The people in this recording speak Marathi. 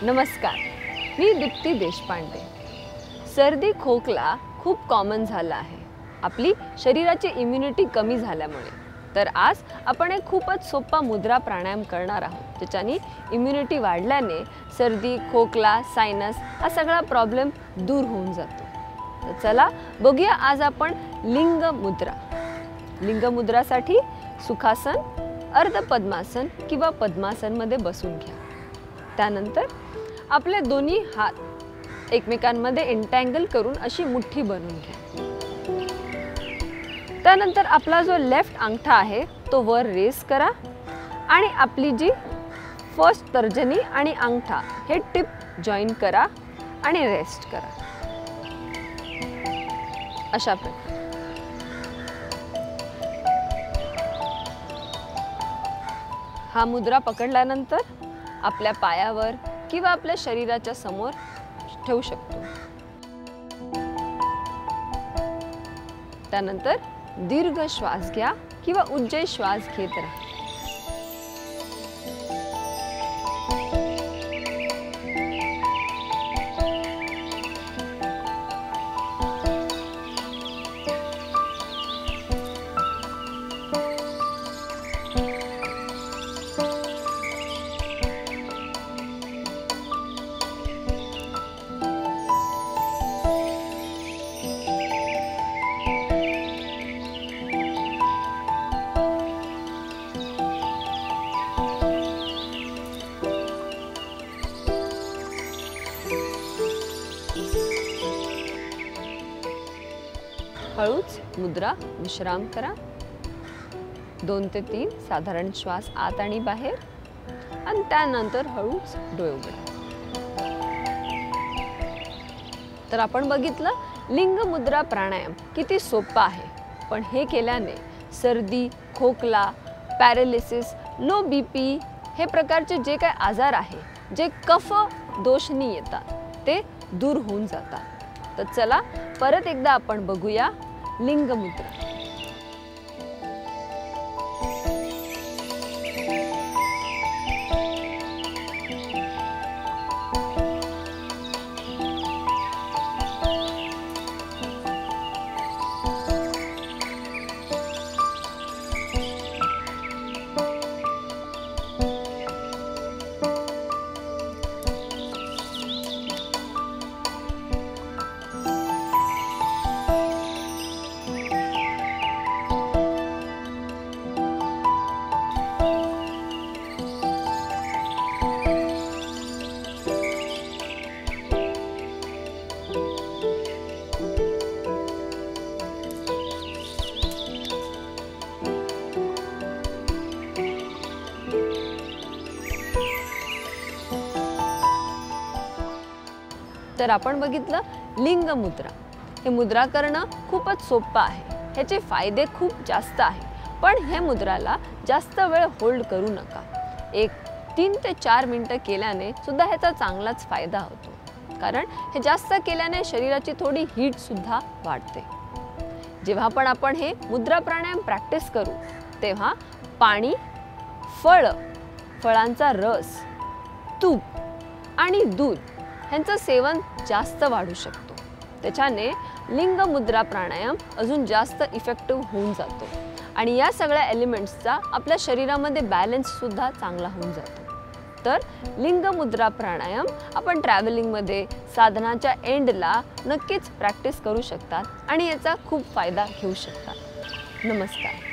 नमस्कार, मी दीप्ती देशपांडे। सर्दी खोकला खूप कॉमन झाला आहे आपली शरीराची इम्युनिटी कमी झाल्यामुळे। तर आज आपण एक खूपच सोपा मुद्रा प्राणायाम करणार आहोत ज्याच्याने इम्युनिटी वाढल्याने सर्दी खोकला सायनस हा सगळा प्रॉब्लेम दूर होऊन जातो। तर चला बघूया आज आपण लिंग मुद्रा। लिंग मुद्रासाठी सुखासन, अर्ध पद्मासन किंवा पद्मासन मध्ये बसून घ्या। त्यानंतर आपले दोन्ही हात एकमेकांमध्ये एंटँगल करून अशी मुठ्ठी बनवून घ्या। त्यानंतर आपला जो लेफ्ट अंगठा आहे तो वर रेस करा आणि आपली जी फर्स्ट तर्जनी आणि अंगठा हे टिप जॉइन करा आणि रेस्ट करा अशा प्रकारे। हा मुद्रा पकडल्यानंतर आपल्या पायावर किंवा आपल्या शरीराच्या समोर ठेवू शकतो। त्यानंतर दीर्घ श्वास घ्या किंवा उज्जै श्वास घेत राहा। हळूच मुद्रा विश्राम करा। 2 ते 3 साधारण श्वास आत आणि बाहेर आणि त्यानंतर हळूच डोळे उघडा। तर आपण बघितलं लिंग मुद्रा प्राणायाम किती सोपा आहे, पण हे केल्याने सर्दी खोकला पॅरालिसिस लो बीपी हे प्रकारचे जे काही आजार आहे जे कफ दोषनी येतात ते दूर होऊन जातात। तर चला परत एकदा आपण बघूया लिंग मुद्रा। तर आपण बघितलं लिंग मुद्रा। हे मुद्रा करणं खूपच सोपं आहे, ह्याचे फायदे खूप जास्त आहे, पण हे मुद्राला जास्त वेळ होल्ड करू नका। एक 3 ते 4 मिनिटं केल्याने सुद्धा ह्याचा चांगलाच फायदा होतो, कारण हे जास्त केल्याने शरीराची थोडी हीट सुद्धा वाढते। जेव्हा पण आपण हे मुद्रा प्राणायाम प्रॅक्टिस करू तेव्हा पाणी, फळांचा रस, तूप आणि दूध ह्यांचं सेवन जास्त वाढू शकतो। त्याच्याने लिंग मुद्रा प्राणायाम अजून जास्त इफेक्टिव्ह होऊन जातो आणि या सगळ्या एलिमेंट्सचा आपल्या शरीरामध्ये बॅलन्स सुद्धा चांगला होऊन जातो। तर लिंग मुद्रा प्राणायाम आपण ट्रॅव्हलिंगमध्ये साधनाच्या एंडला नक्कीच प्रॅक्टिस करू शकतात आणि याचा खूप फायदा घेऊ शकतात। नमस्कार।